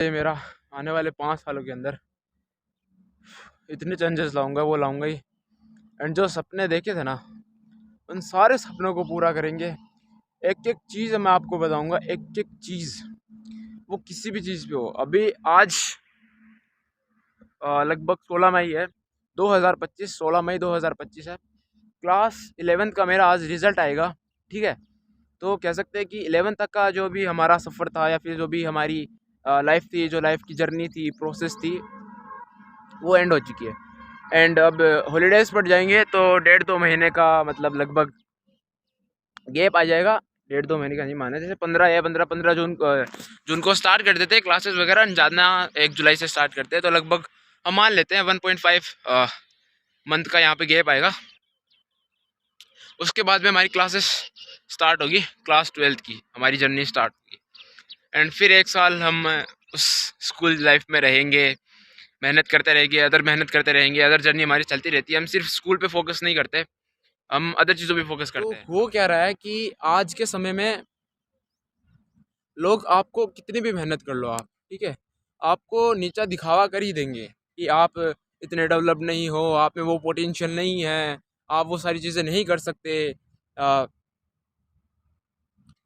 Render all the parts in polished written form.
ये मेरा आने वाले 5 सालों के अंदर इतने चेंजेस लाऊंगा, वो लाऊंगा ही। एंड जो सपने देखे थे ना, उन सारे सपनों को पूरा करेंगे। एक एक चीज़ मैं आपको बताऊंगा, एक एक चीज़, वो किसी भी चीज़ पे हो। अभी आज लगभग 16 मई है 2025, 16 मई 2025 है। क्लास 11th का मेरा आज रिज़ल्ट आएगा, ठीक है। तो कह सकते हैं कि 11th तक का जो भी हमारा सफ़र था, या फिर जो भी हमारी लाइफ थी, जो लाइफ की जर्नी थी, प्रोसेस थी, वो एंड हो चुकी है। एंड अब हॉलीडेज़ पड़ जाएंगे तो 1.5-2 महीने का मतलब लगभग गैप आ जाएगा। 1.5-2 महीने का नहीं माना, जैसे 15 जून को स्टार्ट कर देते हैं क्लासेस वगैरह, ज़्यादा 1 जुलाई से स्टार्ट करते हैं, तो लगभग हम मान लेते हैं 1.5 मंथ का यहाँ पे गैप आएगा। उसके बाद में हमारी क्लासेस स्टार्ट होगी, क्लास 12th की हमारी जर्नी स्टार्ट होगी। एंड फिर 1 साल हम उस स्कूल लाइफ में रहेंगे, मेहनत करते रहेंगे, मेहनत करते रहेंगे, अदर जर्नी हमारी चलती रहती है। हम सिर्फ स्कूल पे फोकस नहीं करते, हम अदर चीज़ों पे फोकस करते हैं। हो क्या रहा है कि आज के समय में लोग आपको कितनी भी मेहनत कर लो आप, ठीक है, आपको नीचा दिखावा कर ही देंगे कि आप इतने डेवलप नहीं हो, आप में वो पोटेंशियल नहीं है, आप वो सारी चीज़ें नहीं कर सकते।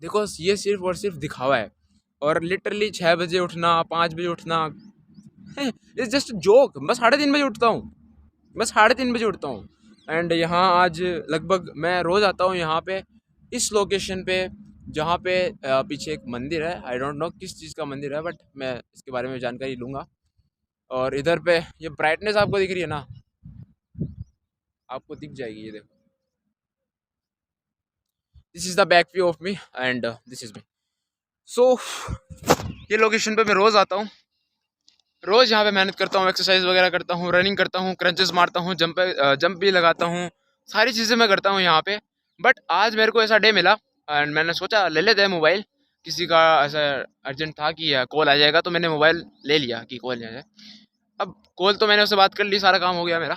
देखो, ये सिर्फ और सिर्फ दिखावा है। और लिटरली 6 बजे उठना, 5 बजे उठना, इट्स जस्ट जोक। मैं 3:30 बजे उठता हूँ, मैं 3:30 बजे उठता हूँ। एंड यहाँ आज लगभग मैं रोज़ आता हूँ यहाँ पे, इस लोकेशन पे, जहाँ पे पीछे एक मंदिर है। आई डोंट नो किस चीज़ का मंदिर है, बट मैं इसके बारे में जानकारी लूँगा। और इधर पे ये ब्राइटनेस आपको दिख रही है ना, आपको दिख जाएगी, ये देखो, this is the back view of me and this is me. So ये लोकेशन पे मैं रोज़ आता हूँ, रोज़ यहाँ पे मेहनत करता हूँ, एक्सरसाइज वगैरह करता हूँ, रनिंग करता हूँ, क्रंचेस मारता हूँ, जंप भी लगाता हूँ, सारी चीज़ें मैं करता हूँ यहाँ पे। बट आज मेरे को ऐसा डे मिला एंड मैंने सोचा ले लेते हैं मोबाइल। किसी का ऐसा अर्जेंट था कि कॉल आ जाएगा, तो मैंने मोबाइल ले लिया कि कॉल आ जाए। अब कॉल तो मैंने उससे बात कर ली, सारा काम हो गया मेरा।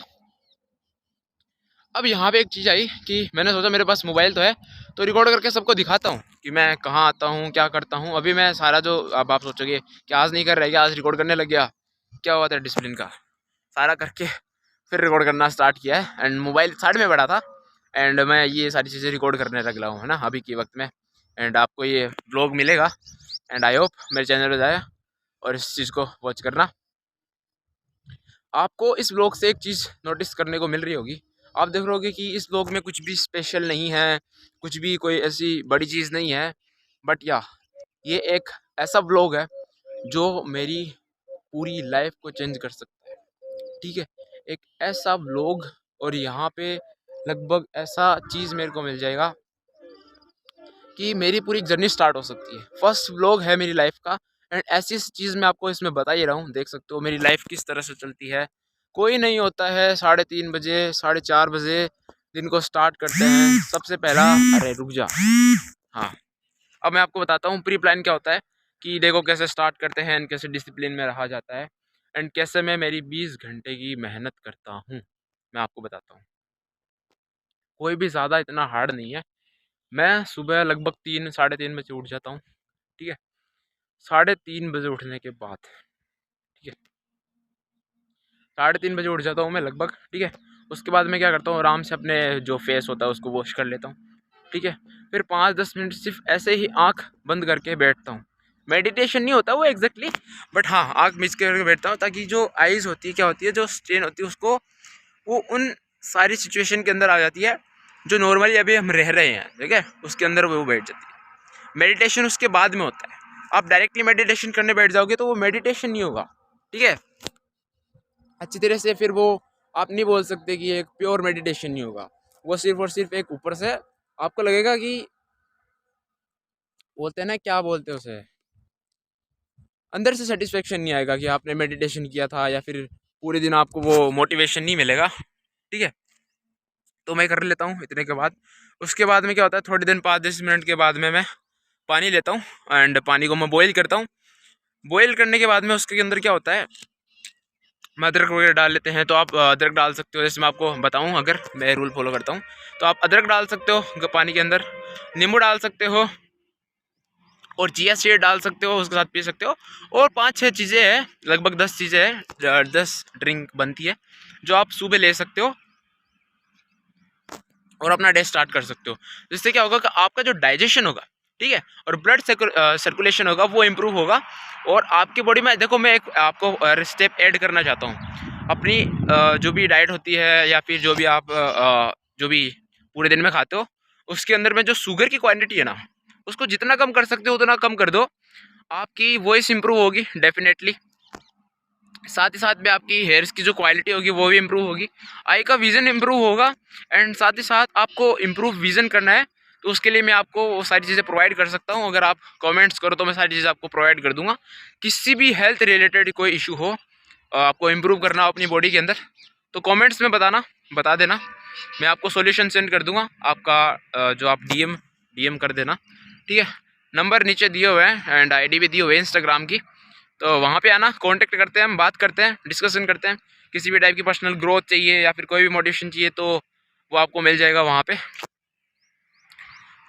अब यहाँ पे एक चीज़ आई कि मैंने सोचा मेरे पास मोबाइल तो है, तो रिकॉर्ड करके सबको दिखाता हूँ कि मैं कहाँ आता हूँ, क्या करता हूँ। अभी मैं सारा जो, अब आप सोचोगे कि आज नहीं कर रहा है क्या, आज रिकॉर्ड करने लग गया, क्या हुआ था डिसिप्लिन का, सारा करके फिर रिकॉर्ड करना स्टार्ट किया है। एंड मोबाइल साइड में पड़ा था एंड मैं ये सारी चीज़ें रिकॉर्ड करने लग रहा हूँ, है ना, अभी के वक्त में। एंड आपको ये ब्लॉग मिलेगा एंड आई होप मेरे चैनल पर जाए और इस चीज़ को वॉच करना। आपको इस ब्लॉग से एक चीज़ नोटिस करने को मिल रही होगी, आप देख रहोगे कि इस ब्लॉग में कुछ भी स्पेशल नहीं है, कुछ भी कोई ऐसी बड़ी चीज़ नहीं है। बट या ये एक ऐसा ब्लॉग है जो मेरी पूरी लाइफ को चेंज कर सकता है, ठीक है। एक ऐसा ब्लॉग, और यहाँ पे लगभग ऐसा चीज़ मेरे को मिल जाएगा कि मेरी पूरी जर्नी स्टार्ट हो सकती है। फर्स्ट व्लॉग है मेरी लाइफ का एंड ऐसी चीज़ मैं आपको इसमें बता ही रहा हूँ। देख सकते हो मेरी लाइफ किस तरह से चलती है। कोई नहीं होता है 3:30 बजे, 4:30 बजे दिन को स्टार्ट करते हैं। सबसे पहला, अरे रुक जा, हाँ, अब मैं आपको बताता हूँ प्री प्लान क्या होता है, कि देखो कैसे स्टार्ट करते हैं एंड कैसे डिसिप्लिन में रहा जाता है एंड कैसे मैं मेरी 20 घंटे की मेहनत करता हूँ, मैं आपको बताता हूँ। कोई भी ज़्यादा इतना हार्ड नहीं है। मैं सुबह लगभग 3-3:30 बजे उठ जाता हूँ, ठीक है। 3:30 बजे उठने के बाद, ठीक है, 3:30 बजे उठ जाता हूँ मैं लगभग, ठीक है। उसके बाद मैं क्या करता हूँ, आराम से अपने जो फेस होता है उसको वॉश कर लेता हूँ, ठीक है। फिर 5-10 मिनट सिर्फ ऐसे ही आँख बंद करके बैठता हूँ। मेडिटेशन नहीं होता वो एग्जैक्टली, बट हाँ, आँख मिच करके बैठता हूँ, ताकि जो आइज़ होती है, क्या होती है, जो स्ट्रेन होती है, उसको, वो उन सारी सिचुएशन के अंदर आ जाती है जो नॉर्मली अभी हम रह रहे हैं, ठीक है, उसके अंदर वो बैठ जाती है। मेडिटेशन उसके बाद में होता है। आप डायरेक्टली मेडिटेशन करने बैठ जाओगे तो वो मेडिटेशन नहीं होगा, ठीक है, अच्छी तरह से। फिर वो आप नहीं बोल सकते कि एक प्योर मेडिटेशन नहीं होगा। वो सिर्फ और सिर्फ एक ऊपर से आपको लगेगा कि, बोलते हैं ना, क्या बोलते हैं उसे, अंदर से सेटिस्फेक्शन नहीं आएगा कि आपने मेडिटेशन किया था, या फिर पूरे दिन आपको वो मोटिवेशन नहीं मिलेगा, ठीक है। तो मैं कर लेता हूँ इतने के बाद। उसके बाद में क्या होता है, थोड़ी देर 5-10 मिनट के बाद में मैं पानी लेता हूँ एंड पानी को मैं बॉईल करता हूँ। बॉईल करने के बाद में उसके अंदर क्या होता है, मैं अदरक वगैरह डाल लेते हैं। तो आप अदरक डाल सकते हो, जैसे मैं आपको बताऊँ, अगर मैं रूल फॉलो करता हूँ तो आप अदरक डाल सकते हो पानी के अंदर, नींबू डाल सकते हो, और चिया सीड डाल सकते हो, उसके साथ पी सकते हो। और 5-6 चीज़ें हैं, लगभग 10 चीज़ें हैं, 10 ड्रिंक बनती है जो आप सुबह ले सकते हो और अपना डे स्टार्ट कर सकते हो। जिससे क्या होगा कि आपका जो डाइजेशन होगा, ठीक है, और ब्लड सर्कुलेशन होगा वो इम्प्रूव होगा। और आपकी बॉडी में देखो, मैं एक आपको स्टेप ऐड करना चाहता हूँ। अपनी जो भी डाइट होती है या फिर जो भी आप जो भी पूरे दिन में खाते हो, उसके अंदर में जो शुगर की क्वांटिटी है ना, उसको जितना कम कर सकते हो उतना कम कर दो। आपकी वॉइस इंप्रूव होगी डेफिनेटली। साथ ही साथ में आपकी हेयर्स की जो क्वालिटी होगी वो भी इम्प्रूव होगी। आई का विज़न इम्प्रूव होगा। एंड साथ ही साथ आपको इम्प्रूव विज़न करना है तो उसके लिए मैं आपको वो सारी चीज़ें प्रोवाइड कर सकता हूँ। अगर आप कमेंट्स करो तो मैं सारी चीज़ें आपको प्रोवाइड कर दूंगा। किसी भी हेल्थ रिलेटेड कोई इशू हो, आपको इम्प्रूव करना हो अपनी बॉडी के अंदर, तो कमेंट्स में बता देना। मैं आपको सॉल्यूशन सेंड कर दूंगा। आपका जो आप डीएम कर देना, ठीक है। नंबर नीचे दिए हुए हैं एंड आईडी भी दिए हुए हैं इंस्टाग्राम की, तो वहाँ पे आना, कांटेक्ट करते हैं, हम बात करते हैं, डिस्कशन करते हैं। किसी भी टाइप की पर्सनल ग्रोथ चाहिए या फिर कोई भी मोटिवेशन चाहिए तो वो आपको मिल जाएगा वहाँ पे।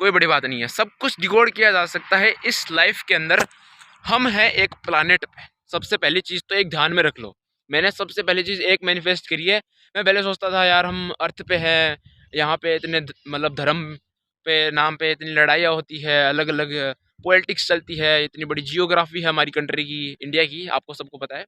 कोई बड़ी बात नहीं है, सब कुछ डिकोड किया जा सकता है इस लाइफ के अंदर। हम हैं एक प्लानेट पे। सबसे पहली चीज़ तो एक ध्यान में रख लो, मैंने सबसे पहली चीज़ एक मैनिफेस्ट करी है। मैं पहले सोचता था यार हम अर्थ पे हैं, यहाँ पे इतने मतलब धर्म पे नाम पे इतनी लड़ाइयाँ होती है, अलग अलग पॉलिटिक्स चलती है, इतनी बड़ी जियोग्राफी है हमारी कंट्री की, इंडिया की, आपको सबको पता है।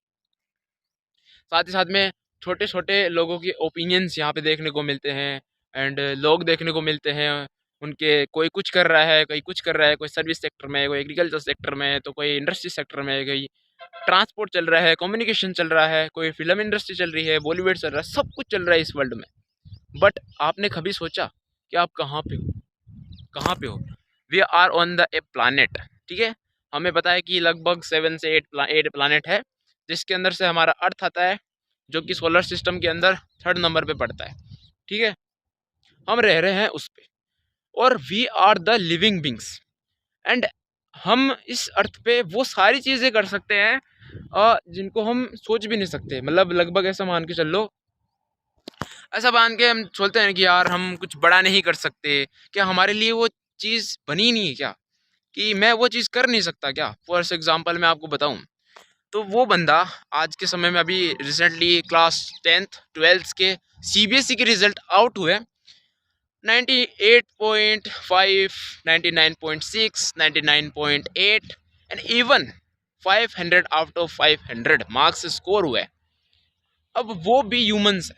साथ ही साथ में छोटे छोटे लोगों के ओपिनियंस यहाँ पे देखने को मिलते हैं एंड लोग देखने को मिलते हैं। उनके कोई कुछ कर रहा है, कोई कुछ कर रहा है, कोई सर्विस सेक्टर में, कोई एग्रीकल्चर सेक्टर में, तो कोई इंडस्ट्री सेक्टर में, कोई ट्रांसपोर्ट चल रहा है, कम्युनिकेशन चल रहा है, कोई फिल्म इंडस्ट्री चल रही है, बॉलीवुड चल रहा है, सब कुछ चल रहा है इस वर्ल्ड में। बट आपने कभी सोचा कि आप कहाँ पे हो? कहाँ पे हो? We are on the a planet, ठीक है। हमें पता है कि लगभग 7 से 8 प्लानट है, जिसके अंदर से हमारा अर्थ आता है, जो कि सोलर सिस्टम के अंदर 3rd नंबर पे पड़ता है, ठीक है। हम रह रहे हैं उस पे, और we are the living beings. And हम इस अर्थ पे वो सारी चीज़ें कर सकते हैं जिनको हम सोच भी नहीं सकते। मतलब लगभग ऐसा मान के चल लो, ऐसा मान के हम सोचते हैं कि यार हम कुछ बड़ा नहीं कर सकते, क्या हमारे लिए वो चीज़ बनी नहीं है क्या, कि मैं वो चीज़ कर नहीं सकता क्या? फॉर एग्जाम्पल मैं आपको बताऊँ, तो वो बंदा आज के समय में अभी रिसेंटली क्लास 10th 12th के सीबीएसई के रिजल्ट आउट हुए। 98.5, 99.6, 99.8 and even 500 out of 500 marks score हुए। अब वो भी ह्यूमंस है,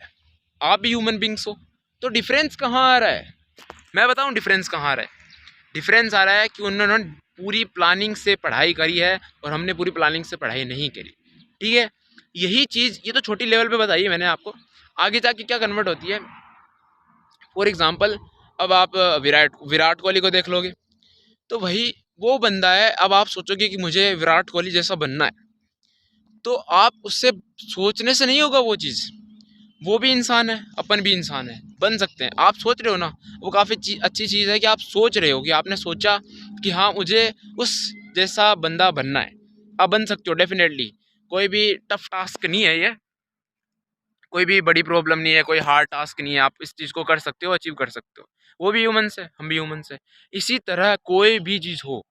आप भी ह्यूमन बींग्स हो, तो डिफरेंस कहाँ आ रहा है? मैं बताऊँ डिफरेंस कहाँ आ रहा है? डिफरेंस आ रहा है कि उन्होंने पूरी प्लानिंग से पढ़ाई करी है और हमने पूरी प्लानिंग से पढ़ाई नहीं करी, ठीक है। यही चीज़, ये तो छोटी लेवल पे बताई है मैंने आपको, आगे जाके क्या कन्वर्ट होती है। फॉर एग्जांपल, अब आप विराट कोहली को देख लोगे, तो वही वो बंदा है। अब आप सोचोगे कि मुझे विराट कोहली जैसा बनना है, तो आप उससे सोचने से नहीं होगा वो चीज़। वो भी इंसान है, अपन भी इंसान है, बन सकते हैं। आप सोच रहे हो ना, वो काफ़ी अच्छी चीज़ है कि आप सोच रहे हो, कि आपने सोचा कि हाँ मुझे उस जैसा बंदा बनना है। आप बन सकते हो डेफिनेटली। कोई भी टफ टास्क नहीं है ये, कोई भी बड़ी प्रॉब्लम नहीं है, कोई हार्ड टास्क नहीं है। आप इस चीज़ को कर सकते हो, अचीव कर सकते हो। वो भी ह्यूमंस है, हम भी ह्यूमंस है। इसी तरह कोई भी चीज़ हो,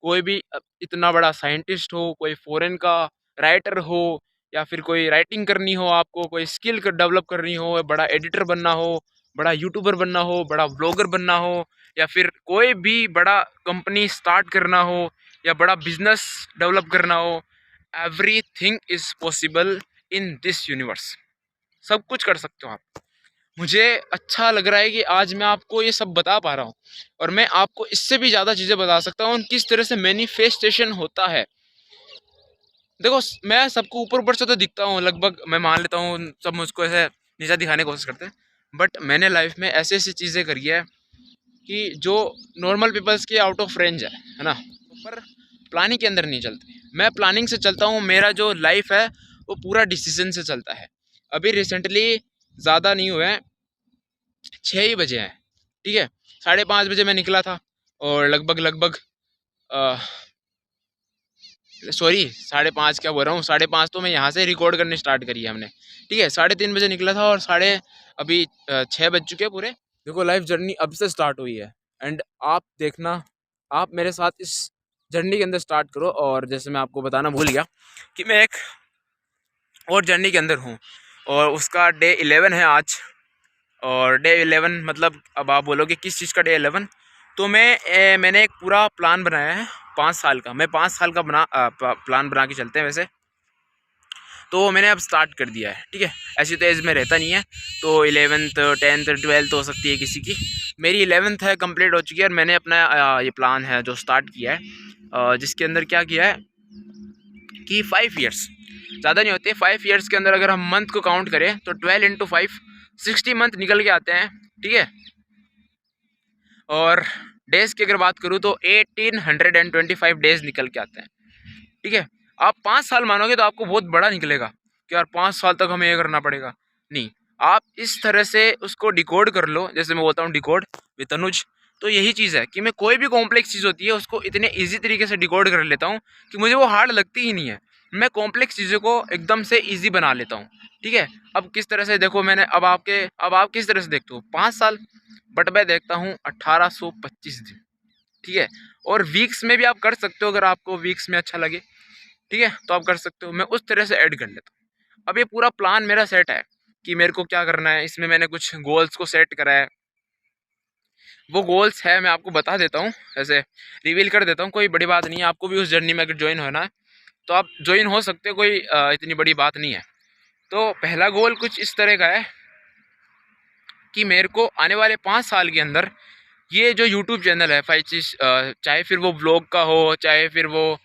कोई भी इतना बड़ा साइंटिस्ट हो, कोई फॉरेन का राइटर हो, या फिर कोई राइटिंग करनी हो, आपको कोई स्किल डेवलप करनी हो, बड़ा एडिटर बनना हो, बड़ा यूट्यूबर बनना हो, बड़ा व्लॉगर बनना हो, या फिर कोई भी बड़ा कंपनी स्टार्ट करना हो, या बड़ा बिजनेस डेवलप करना हो, everything is possible in this universe. सब कुछ कर सकते हो आप। मुझे अच्छा लग रहा है कि आज मैं आपको ये सब बता पा रहा हूँ, और मैं आपको इससे भी ज़्यादा चीज़ें बता सकता हूँ किस तरह से मैनिफेस्टेशन होता है। देखो, मैं सबको ऊपर ऊपर से तो दिखता हूँ, लगभग मैं मान लेता हूँ सब मुझको ऐसे नीचा दिखाने की कोशिश करते हैं, बट मैंने लाइफ में ऐसी ऐसी चीज़ें करी है कि जो नॉर्मल पीपल्स के आउट ऑफ रेंज है ना। पर प्लानिंग के अंदर नहीं चलते, मैं प्लानिंग से चलता हूँ। मेरा जो लाइफ है वो पूरा डिसीजन से चलता है। अभी रिसेंटली ज़्यादा नहीं हुए हैं, 6 ही बजे हैं, ठीक है। 5:30 बजे मैं निकला था, और लगभग लगभग सॉरी 5:30 क्या बोल रहा हूँ, 5:30 तो मैं यहाँ से रिकॉर्ड करने स्टार्ट करी है हमने, ठीक है। 3:30 बजे निकला था, और अभी 6 बज चुके हैं पूरे। देखो, लाइफ जर्नी अब से स्टार्ट हुई है, एंड आप देखना, आप मेरे साथ इस जर्नी के अंदर स्टार्ट करो। और जैसे मैं आपको बताना भूल गया कि मैं एक और जर्नी के अंदर हूँ, और उसका डे 11 है आज। और डे 11 मतलब अब आप बोलोगे किस चीज़ का डे 11? तो मैंने एक पूरा प्लान बनाया है 5 साल का। मैं 5 साल का प्लान बना के चलते हैं वैसे। तो मैंने अब स्टार्ट कर दिया है, ठीक है। ऐसी तो एज में रहता नहीं है, तो 11th 10th 12th हो सकती है किसी की। मेरी 11th है, कंप्लीट हो चुकी है। और मैंने अपना ये प्लान है जो स्टार्ट किया है, जिसके अंदर क्या किया है कि 5 ईयर्स ज़्यादा नहीं होते। 5 ईयर्स के अंदर अगर हम मंथ को काउंट करें तो 12 × 5 60 मंथ निकल के आते हैं, ठीक है। और डेज़ की अगर बात करूँ तो 1825 डेज़ निकल के आते हैं, ठीक है। आप 5 साल मानोगे तो आपको बहुत बड़ा निकलेगा कि यार 5 साल तक हमें ये करना पड़ेगा। नहीं, आप इस तरह से उसको डिकोड कर लो, जैसे मैं बोलता हूँ डिकोड विद अनुज। तो यही चीज़ है कि मैं कोई भी कॉम्प्लेक्स चीज़ होती है उसको इतने ईजी तरीके से डिकोड कर लेता हूँ कि मुझे वो हार्ड लगती ही नहीं है। मैं कॉम्प्लेक्स चीज़ों को एकदम से ईजी बना लेता हूँ, ठीक है। अब किस तरह से देखो, मैंने अब आप किस तरह से देखते हो 5 साल, बट मैं देखता हूँ 1825 दिन, ठीक है। और वीक्स में भी आप कर सकते हो, अगर आपको वीक्स में अच्छा लगे, ठीक है, तो आप कर सकते हो। मैं उस तरह से ऐड कर लेता हूँ। अब ये पूरा प्लान मेरा सेट है कि मेरे को क्या करना है। इसमें मैंने कुछ गोल्स को सेट करा है। वो गोल्स है, मैं आपको बता देता हूँ, ऐसे रिवील कर देता हूँ, कोई बड़ी बात नहीं है। आपको भी उस जर्नी में अगर ज्वाइन होना है तो आप ज्वाइन हो सकते हो, कोई इतनी बड़ी बात नहीं है। तो पहला गोल कुछ इस तरह का है कि मेरे को आने वाले 5 साल के अंदर ये जो यूट्यूब चैनल है 5 चीज़, चाहे फिर वो ब्लॉग का हो, चाहे फिर वो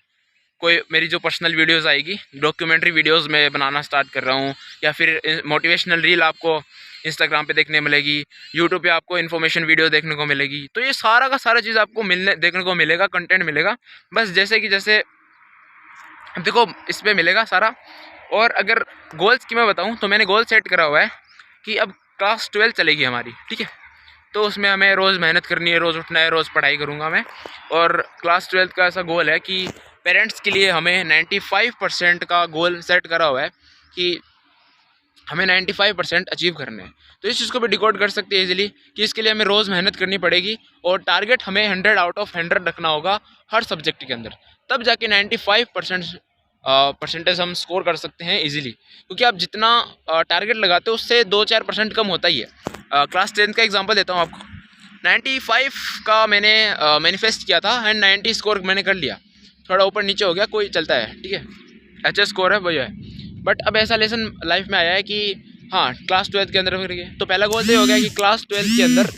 कोई मेरी जो पर्सनल वीडियोस आएगी, डॉक्यूमेंट्री वीडियोस मैं बनाना स्टार्ट कर रहा हूँ, या फिर मोटिवेशनल रील आपको इंस्टाग्राम पे देखने मिलेगी, यूट्यूब पे आपको इन्फॉर्मेशन वीडियो देखने को मिलेगी। तो ये सारा का सारा चीज़ आपको देखने को मिलेगा, कंटेंट मिलेगा। बस जैसे देखो इस पर मिलेगा सारा। और अगर गोल्स की मैं बताऊँ तो मैंने गोल सेट करा हुआ है कि अब क्लास 12 चलेगी हमारी, ठीक है। तो उसमें हमें रोज़ मेहनत करनी है, रोज़ उठना है, रोज़ पढ़ाई करूँगा मैं। और क्लास 12 का ऐसा गोल है कि पेरेंट्स के लिए हमें 95% का गोल सेट करा हुआ है कि हमें 95% अचीव करने हैं। तो इस चीज़ को भी डिकोड कर सकते हैं इजीली कि इसके लिए हमें रोज़ मेहनत करनी पड़ेगी, और टारगेट हमें 100 आउट ऑफ 100 रखना होगा हर सब्जेक्ट के अंदर। तब जाके 95% परसेंटेज हम स्कोर कर सकते हैं इजीली। क्योंकि आप जितना टारगेट लगाते हो उससे 2-4% कम होता ही है। क्लास 10 का एग्जांपल देता हूँ आपको। 95 का मैंने मैनिफेस्ट किया था, एंड 90 स्कोर मैंने कर लिया। थोड़ा ऊपर नीचे हो गया, कोई चलता है, ठीक है। अच्छा स्कोर है वही है। बट अब ऐसा लेसन लाइफ में आया है कि हाँ, क्लास 12 के अंदर करके, तो पहला गोल ये हो गया कि क्लास 12 के अंदर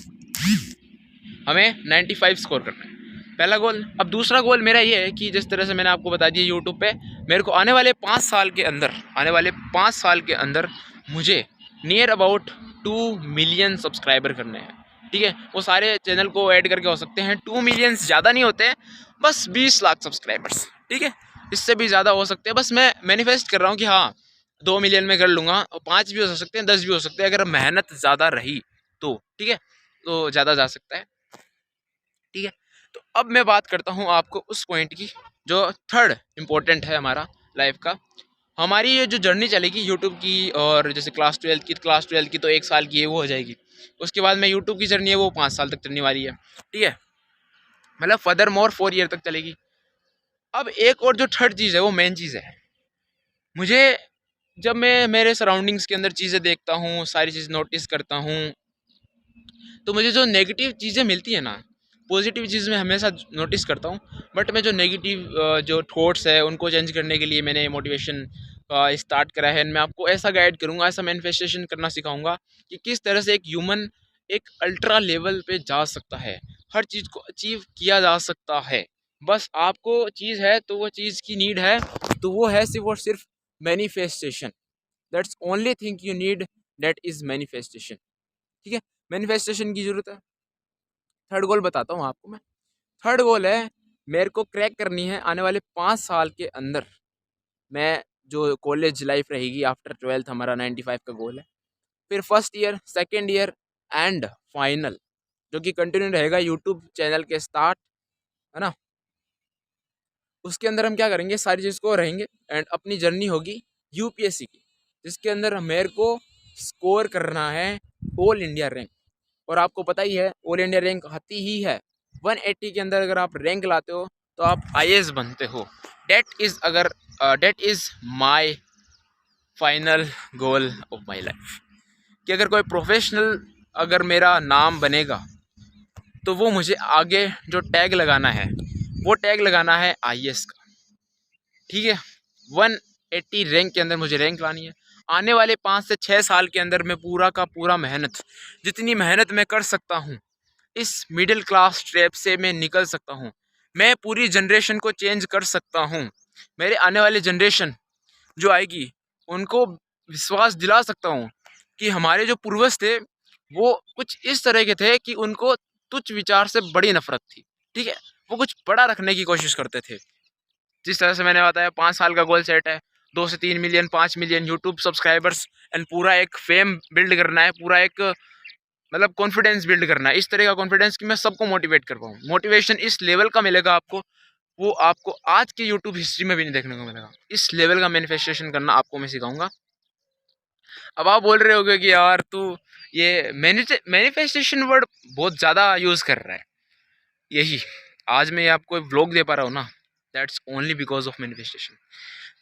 हमें 95 स्कोर करना है, पहला गोल। अब दूसरा गोल मेरा ये है कि जिस तरह से मैंने आपको बता दिया यूट्यूब पे, मेरे को आने वाले 5 साल के अंदर मुझे नियर अबाउट 2 मिलियन सब्सक्राइबर करने हैं, ठीक है। वो सारे चैनल को ऐड करके हो सकते हैं। 2 मिलियंस ज़्यादा नहीं होते हैं, बस 20 लाख सब्सक्राइबर्स, ठीक है। इससे भी ज़्यादा हो सकते हैं, बस मैं मैनिफेस्ट कर रहा हूँ कि हाँ 2 मिलियन में कर लूँगा। और 5 भी हो सकते हैं, 10 भी हो सकते हैं, अगर मेहनत ज़्यादा रही तो, ठीक है। तो ज़्यादा जा सकता है, ठीक है। तो अब मैं बात करता हूँ आपको उस पॉइंट की जो थर्ड इम्पोर्टेंट है हमारा लाइफ का। हमारी ये जो जर्नी चलेगी यूट्यूब की, और जैसे क्लास 12 की तो 1 साल की है, वो हो जाएगी। उसके बाद में यूट्यूब की जर्नी है वो 5 साल तक चलने वाली है, ठीक है। मतलब फर्दर मोर 4 ईयर तक चलेगी। अब एक और जो थर्ड चीज़ है वो मेन चीज़ है। मुझे जब मैं मेरे सराउंडिंग्स के अंदर चीज़ें देखता हूँ, सारी चीज़ नोटिस करता हूँ, तो मुझे जो नेगेटिव चीज़ें मिलती है ना, पॉजिटिव चीज़ मैं हमेशा नोटिस करता हूँ। बट मैं जो नेगेटिव जो थॉट्स है उनको चेंज करने के लिए मैंने मोटिवेशन स्टार्ट करा है। मैं आपको ऐसा गाइड करूँगा, ऐसा मैनिफेस्टेशन करना सिखाऊंगा कि किस तरह से एक ह्यूमन एक अल्ट्रा लेवल पे जा सकता है, हर चीज़ को अचीव किया जा सकता है। बस आपको चीज़ है तो वो चीज़ की नीड है, तो वो है सिर्फ और सिर्फ manifestation. That's only thing you need, that is manifestation, ठीक है। मैनिफेस्टेशन की ज़रूरत है। थर्ड गोल बताता हूँ आपको मैं। थर्ड गोल है मेरे को क्रैक करनी है आने वाले 5 साल के अंदर। मैं जो कॉलेज लाइफ रहेगी आफ्टर 12th, हमारा 95 का गोल है। फिर first year, second year and final, जो कि कंटिन्यू रहेगा यूट्यूब चैनल के स्टार्ट, है ना। उसके अंदर हम क्या करेंगे, सारी चीज़ को रहेंगे, एंड अपनी जर्नी होगी यूपीएससी की, जिसके अंदर मेरे को स्कोर करना है ऑल इंडिया रैंक। और आपको पता ही है ऑल इंडिया रैंक आती ही है 180 के अंदर। अगर आप रैंक लाते हो तो आप आईएएस बनते हो। That is my final goal of my life, कि अगर कोई प्रोफेशनल अगर मेरा नाम बनेगा तो वो मुझे आगे जो टैग लगाना है वो टैग लगाना है आईएएस का। ठीक है, 180 रैंक के अंदर मुझे रैंक लानी है। आने वाले 5 से 6 साल के अंदर मैं पूरा का पूरा मेहनत, जितनी मेहनत मैं कर सकता हूँ, इस मिडिल क्लास ट्रैप से मैं निकल सकता हूँ। मैं पूरी जनरेशन को चेंज कर सकता हूँ। मेरे आने वाली जनरेशन जो आएगी उनको विश्वास दिला सकता हूँ कि हमारे जो पूर्वज थे वो कुछ इस तरह के थे कि उनको तुच्छ विचार से बड़ी नफरत थी। ठीक है, वो कुछ बड़ा रखने की कोशिश करते थे। जिस तरह से मैंने बताया 5 साल का गोल सेट है, 2 से 3 million 5 million YouTube subscribers and पूरा एक फेम बिल्ड करना है, पूरा एक मतलब कॉन्फिडेंस बिल्ड करना है, इस तरह का कॉन्फिडेंस कि मैं सबको मोटिवेट कर पाऊँ। मोटिवेशन इस लेवल का मिलेगा आपको, वो आपको आज के यूट्यूब हिस्ट्री में भी नहीं देखने को मिलेगा। इस लेवल का मैनिफेस्टेशन करना आपको मैं सिखाऊंगा। अब आप बोल रहे होगे कि यार तू ये मैनिफेस्टेशन वर्ड बहुत ज़्यादा यूज़ कर रहा है। यही आज मैं आपको व्लॉग दे पा रहा हूँ ना, that's only because of manifestation.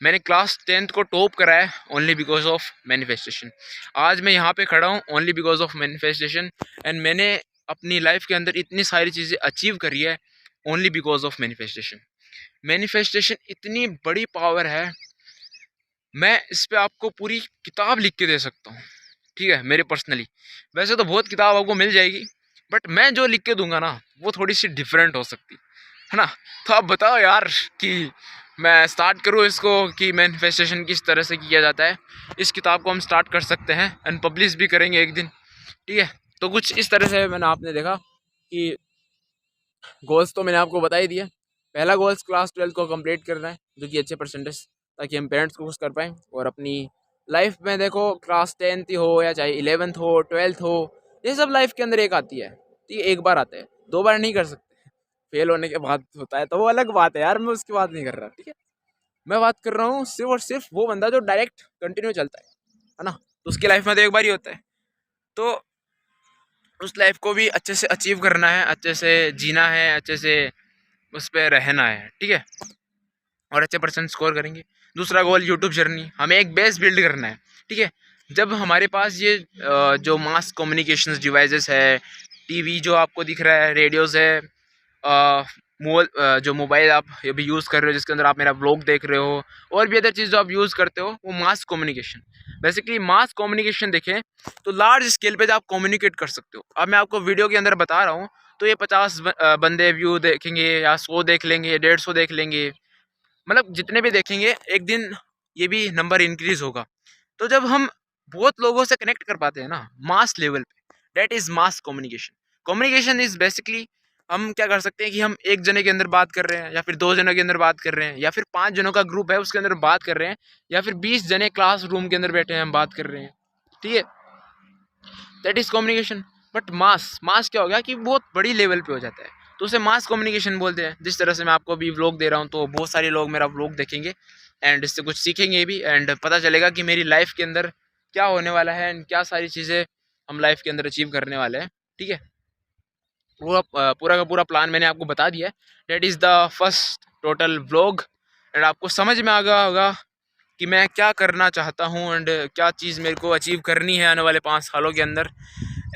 मैंने क्लास 10th को टॉप करा है ओनली बिकॉज ऑफ मैनिफेस्टेशन। आज मैं यहाँ पे खड़ा हूँ only because of manifestation. And मैंने अपनी लाइफ के अंदर इतनी सारी चीज़ें अचीव करी है only because of manifestation. Manifestation इतनी बड़ी पावर है, मैं इस पर आपको पूरी किताब लिख के दे सकता हूँ। ठीक है, मेरे पर्सनली वैसे तो बहुत किताब आपको मिल जाएगी, बट मैं जो लिख के दूंगा ना वो थोड़ी सी डिफरेंट हो सकती है ना। तो आप बताओ यार कि मैं स्टार्ट करूँ इसको कि मैनिफेस्टेशन किस तरह से किया जाता है। इस किताब को हम स्टार्ट कर सकते हैं एंड पब्लिश भी करेंगे एक दिन। ठीक है, तो कुछ इस तरह से मैंने आपने देखा कि गोल्स तो मैंने आपको बता ही दिया। पहला गोल्स क्लास 12th को कंप्लीट करना है, जो कि अच्छे परसेंटेज, ताकि हम पेरेंट्स को खुश कर पाएँ। और अपनी लाइफ में देखो क्लास 10th ही हो या चाहे 11th हो 12th हो, ये सब लाइफ के अंदर एक आती है। तो ये एक बार आता है, 2 बार नहीं कर सकते। फेल होने के बाद होता है तो वो अलग बात है यार, मैं उसकी बात नहीं कर रहा। ठीक है, मैं बात कर रहा हूँ सिर्फ और सिर्फ वो बंदा जो डायरेक्ट कंटिन्यू चलता है ना। तो उसकी लाइफ में तो एक बार ही होता है, तो उस लाइफ को भी अच्छे से अचीव करना है, अच्छे से जीना है, अच्छे से उस पर रहना है। ठीक है, और अच्छे परसेंट स्कोर करेंगे। दूसरा गोल यूट्यूब जर्नी, हमें एक बेस बिल्ड करना है। ठीक है, जब हमारे पास ये जो मास कम्युनिकेशन डिवाइसेस है, टीवी जो आपको दिख रहा है, रेडियोज़ है, जो मोबाइल आप अभी यूज़ कर रहे हो जिसके अंदर आप मेरा व्लॉग देख रहे हो, और भी अदर चीज़ जो आप यूज़ करते हो, वो mass communication. Basically mass communication देखें तो लार्ज स्केल पे आप कम्युनिकेट कर सकते हो। अब मैं आपको वीडियो के अंदर बता रहा हूँ तो ये 50 बंदे व्यू देखेंगे या 100 देख लेंगे, 150 देख लेंगे, मतलब जितने भी देखेंगे एक दिन ये भी नंबर इंक्रीज होगा। तो जब हम बहुत लोगों से कनेक्ट कर पाते हैं ना मास लेवल पे, that is mass communication. Communication is basically हम क्या कर सकते हैं कि हम एक जने के अंदर बात कर रहे हैं, या फिर 2 जनों के अंदर बात कर रहे हैं, या फिर 5 जनों का ग्रुप है उसके अंदर बात कर रहे हैं, या फिर 20 जने क्लास रूम के अंदर बैठे हैं हम बात कर रहे हैं। ठीक है, that is communication. But mass mass क्या हो गया कि बहुत बड़ी लेवल पे हो जाता है, तो उसे मास कम्युनिकेशन बोलते हैं। जिस तरह से मैं आपको अभी व्लॉग दे रहा हूँ तो बहुत सारे लोग मेरा व्लॉग देखेंगे एंड इससे कुछ सीखेंगे भी, एंड पता चलेगा कि मेरी लाइफ के अंदर क्या होने वाला है एंड क्या सारी चीज़ें हम लाइफ के अंदर अचीव करने वाले हैं। ठीक है, पूरा पूरा का पूरा प्लान मैंने आपको बता दिया है। That is the first total vlog, and आपको समझ में आ गया होगा कि मैं क्या करना चाहता हूँ एंड क्या चीज़ मेरे को अचीव करनी है आने वाले 5 सालों के अंदर।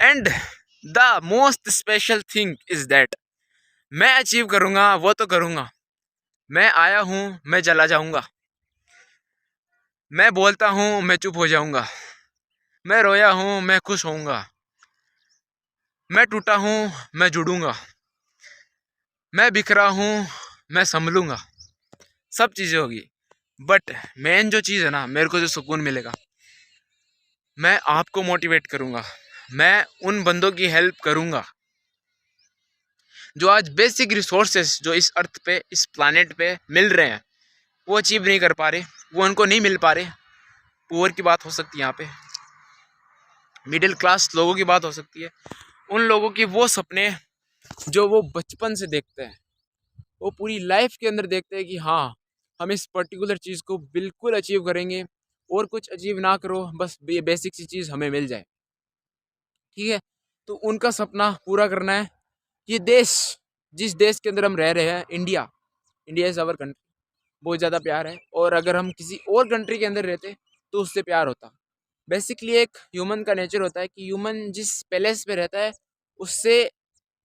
And the most special thing is that मैं अचीव करूँगा वो तो करूँगा। मैं आया हूँ मैं चला जाऊँगा, मैं बोलता हूँ मैं चुप हो जाऊँगा, मैं रोया हूँ मैं खुश होऊंगा, मैं टूटा हूँ मैं जुड़ूंगा, मैं बिखरा हूँ मैं संभलूंगा। सब चीज़ें होगी, बट मेन जो चीज़ है ना, मेरे को जो सुकून मिलेगा, मैं आपको मोटिवेट करूँगा, मैं उन बंदों की हेल्प करूँगा जो आज बेसिक रिसोर्सेस जो इस अर्थ पे इस प्लानेट पे मिल रहे हैं वो अचीव नहीं कर पा रहे, वो उनको नहीं मिल पा रहे। पुअर की बात हो सकती है यहाँ पे, मिडिल क्लास लोगों की बात हो सकती है, उन लोगों की वो सपने जो वो बचपन से देखते हैं, वो पूरी लाइफ के अंदर देखते हैं कि हाँ हम इस पर्टिकुलर चीज़ को बिल्कुल अचीव करेंगे, और कुछ अचीव ना करो बस ये बेसिक सी चीज़ हमें मिल जाए। ठीक है, तो उनका सपना पूरा करना है। ये देश जिस देश के अंदर हम रह रहे हैं, India, India is our country, बहुत ज़्यादा प्यार है। और अगर हम किसी और कंट्री के अंदर रहते तो उससे प्यार होता। बेसिकली एक ह्यूमन का नेचर होता है कि ह्यूमन जिस पैलेस पे रहता है उससे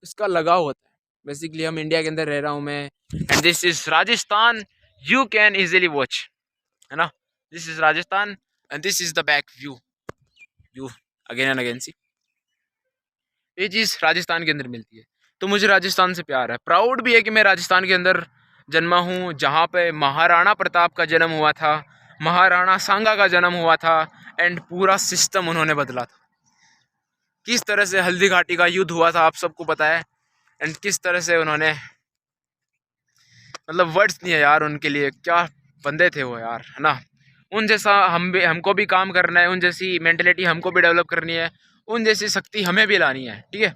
उसका लगाव होता है। बेसिकली हम इंडिया के अंदर रह रहा हूँ मैं, and this is Rajasthan, you can easily watch, है ना। This is Rajasthan and this is the back view, view again and again see. ये चीज़ राजस्थान के अंदर मिलती है, तो मुझे राजस्थान से प्यार है। प्राउड भी है कि मैं राजस्थान के अंदर जन्मा हूँ, जहाँ पे महाराणा प्रताप का जन्म हुआ था, महाराणा सांगा का जन्म हुआ था, एंड पूरा सिस्टम उन्होंने बदला था। किस तरह से हल्दी घाटी का युद्ध हुआ था आप सबको पता है, एंड किस तरह से उन्होंने, मतलब वर्ड्स नहीं है यार उनके लिए, क्या बंदे थे वो यार, है ना। उन जैसा हमको भी काम करना है, उन जैसी मेंटेलिटी हमको भी डेवलप करनी है, उन जैसी शक्ति हमें भी लानी है, ठीक है।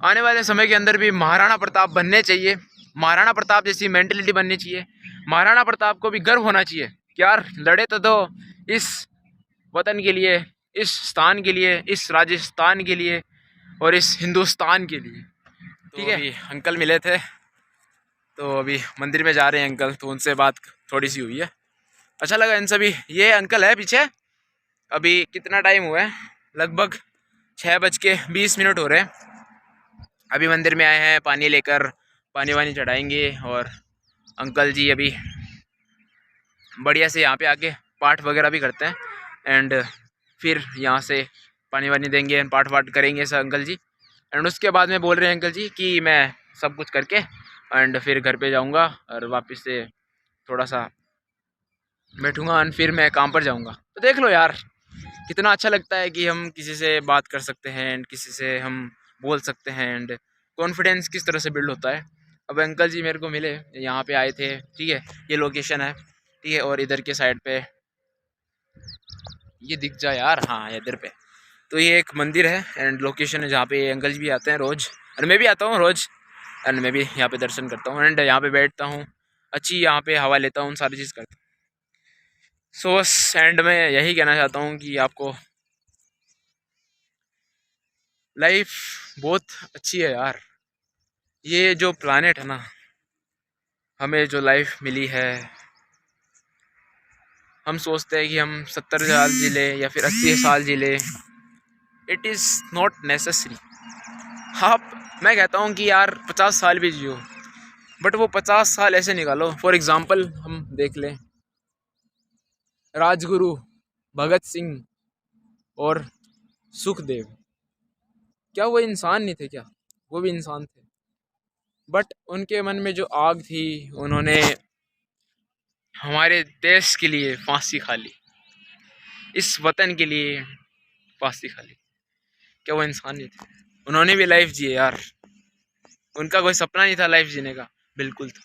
आने वाले समय के अंदर भी महाराणा प्रताप बनने चाहिए, महाराणा प्रताप जैसी मेंटेलिटी बननी चाहिए। महाराणा प्रताप को भी गर्व होना चाहिए कि यार लड़े तो दो इस वतन के लिए, इस स्थान के लिए, इस राजस्थान के लिए और इस हिंदुस्तान के लिए, ठीक है। अभी अंकल मिले थे, तो अभी मंदिर में जा रहे हैं अंकल, तो उनसे बात थोड़ी सी हुई है, अच्छा लगा इनसे भी। ये अंकल है पीछे। अभी कितना टाइम हुआ है, लगभग 6:20 हो रहे हैं। अभी मंदिर में आए हैं पानी लेकर, पानी वानी चढ़ाएंगे, और अंकल जी अभी बढ़िया से यहाँ पे आके पाठ वगैरह भी करते हैं, एंड फिर यहाँ से पानी वानी देंगे, पाठ वाठ करेंगे सब अंकल जी। एंड उसके बाद में बोल रहे हैं अंकल जी कि मैं सब कुछ करके एंड फिर घर पे जाऊँगा और वापस से थोड़ा सा बैठूँगा एंड फिर मैं काम पर जाऊँगा। तो देख लो यार कितना अच्छा लगता है कि हम किसी से बात कर सकते हैं एंड किसी से हम बोल सकते हैं, एंड कॉन्फिडेंस किस तरह से बिल्ड होता है। अब अंकल जी मेरे को मिले, यहाँ पे आए थे, ठीक है, ये लोकेशन है, ठीक है। और इधर के साइड पे ये दिख जाए यार, हाँ इधर पे, तो ये एक मंदिर है एंड लोकेशन है जहाँ पे अंकल जी भी आते हैं रोज़, और मैं भी आता हूँ रोज़, एंड मैं भी यहाँ पे दर्शन करता हूँ एंड यहाँ पे बैठता हूँ, अच्छी यहाँ पे हवा लेता हूँ, सारी चीज़ करता हूँ। सो बस एंड में यही कहना चाहता हूँ कि आपको लाइफ बहुत अच्छी है यार। ये जो प्लानेट है ना, हमें जो लाइफ मिली है, हम सोचते हैं कि हम 70 साल जी ले या फिर 80 साल जी ले, इट इज़ नॉट नेसेसरी। आप, मैं कहता हूँ कि यार 50 साल भी जियो, बट वो 50 साल ऐसे निकालो। फॉर एग्ज़ाम्पल हम देख लें राजगुरु भगत सिंह और सुखदेव, क्या वो इंसान नहीं थे क्या? वो भी इंसान थे, बट उनके मन में जो आग थी, उन्होंने हमारे देश के लिए फांसी खा ली, इस वतन के लिए फांसी खा ली। क्या वो इंसान नहीं थे? उन्होंने भी लाइफ जी यार, उनका कोई सपना नहीं था लाइफ जीने का, बिल्कुल था।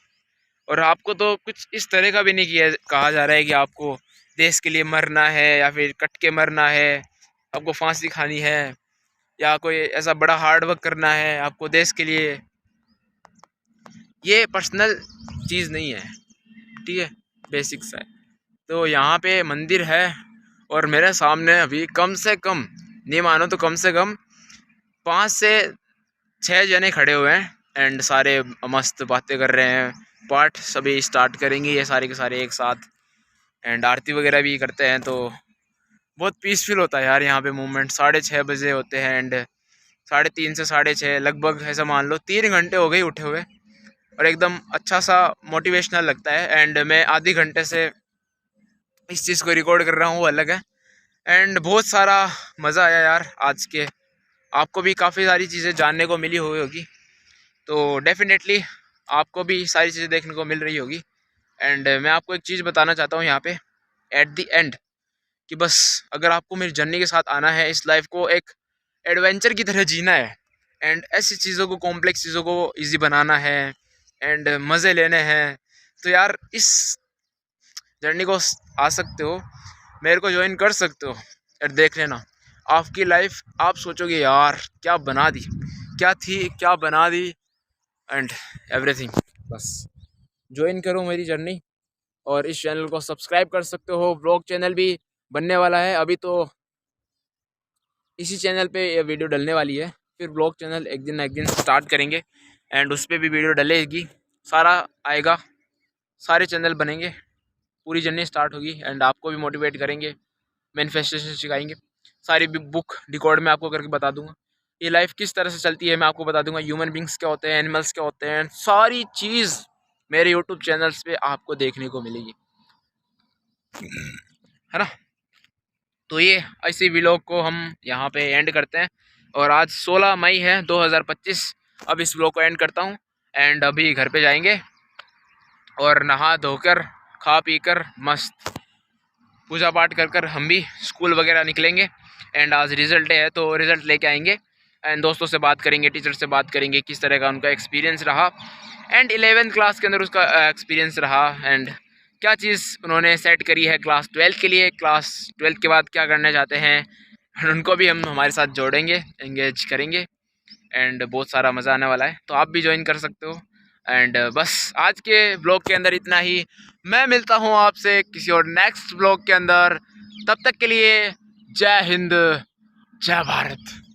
और आपको तो कुछ इस तरह का भी नहीं किया, कहा जा रहा है कि आपको देश के लिए मरना है या फिर कट के मरना है, आपको फांसी खानी है, या कोई ऐसा बड़ा हार्ड वर्क करना है आपको देश के लिए। ये पर्सनल चीज़ नहीं है, ठीक है, बेसिक सा है। तो यहाँ पे मंदिर है और मेरे सामने अभी कम से कम, नहीं मानो तो कम से कम 5 से 6 जने खड़े हुए हैं एंड सारे मस्त बातें कर रहे हैं। पाठ सभी स्टार्ट करेंगे ये सारे के सारे एक साथ, एंड आरती वगैरह भी करते हैं, तो बहुत पीसफुल होता है यार यहाँ पे मूवमेंट। 6:30 होते हैं एंड 3:30 से 6:30 लगभग, ऐसा मान लो 3 घंटे हो गए उठे हुए, और एकदम अच्छा सा मोटिवेशनल लगता है। एंड मैं आधे घंटे से इस चीज़ को रिकॉर्ड कर रहा हूँ, वो अलग है। एंड बहुत सारा मज़ा आया यार आज के, आपको भी काफ़ी सारी चीज़ें जानने को मिली हुई होगी, तो डेफिनेटली आपको भी सारी चीज़ें देखने को मिल रही होगी। एंड मैं आपको एक चीज़ बताना चाहता हूँ यहाँ पे एट द एंड, कि बस अगर आपको मेरी जर्नी के साथ आना है, इस लाइफ को एक एडवेंचर की तरह जीना है, एंड ऐसी चीज़ों को, कॉम्प्लेक्स चीज़ों को ईजी बनाना है एंड मज़े लेने हैं, तो यार इस जर्नी को आ सकते हो, मेरे को ज्वाइन कर सकते हो। यार देख लेना आपकी लाइफ, आप सोचोगे यार क्या बना दी, क्या थी क्या बना दी, एंड एवरीथिंग। बस ज्वाइन करो मेरी जर्नी, और इस चैनल को सब्सक्राइब कर सकते हो। ब्लॉग चैनल भी बनने वाला है, अभी तो इसी चैनल पे ये वीडियो डलने वाली है, फिर ब्लॉग चैनल एक दिन स्टार्ट करेंगे एंड उस पर भी वीडियो डलेगी, सारा आएगा, सारे चैनल बनेंगे, पूरी जर्नी स्टार्ट होगी एंड आपको भी मोटिवेट करेंगे, मैनिफेस्टेशन सिखाएंगे, सारी बुक डिकोड में आपको करके बता दूंगा, ये लाइफ किस तरह से चलती है मैं आपको बता दूंगा, ह्यूमन बींग्स क्या होते हैं, एनिमल्स क्या होते हैं, सारी चीज़ मेरे यूट्यूब चैनल्स पे आपको देखने को मिलेगी, है ना। तो ये इसी व्लॉग को हम यहाँ पे एंड करते हैं और आज 16 मई है 2025। अब इस व्लॉग को एंड करता हूँ एंड अभी घर पे जाएंगे और नहा धोकर खा पी कर मस्त पूजा पाठ कर कर हम भी स्कूल वगैरह निकलेंगे एंड आज रिज़ल्ट डे है तो रिज़ल्ट लेके आएंगे एंड दोस्तों से बात करेंगे, टीचर से बात करेंगे किस तरह का उनका एक्सपीरियंस रहा एंड 11th क्लास के अंदर उसका एक्सपीरियंस रहा एंड क्या चीज़ उन्होंने सेट करी है क्लास 12 के लिए, क्लास 12 के बाद क्या करना चाहते हैं, उनको भी हम हमारे साथ जोड़ेंगे, एंगेज करेंगे एंड बहुत सारा मज़ा आने वाला है, तो आप भी ज्वाइन कर सकते हो। एंड बस आज के ब्लॉग के अंदर इतना ही, मैं मिलता हूँ आपसे किसी और नेक्स्ट ब्लॉग के अंदर, तब तक के लिए जय हिंद, जय भारत।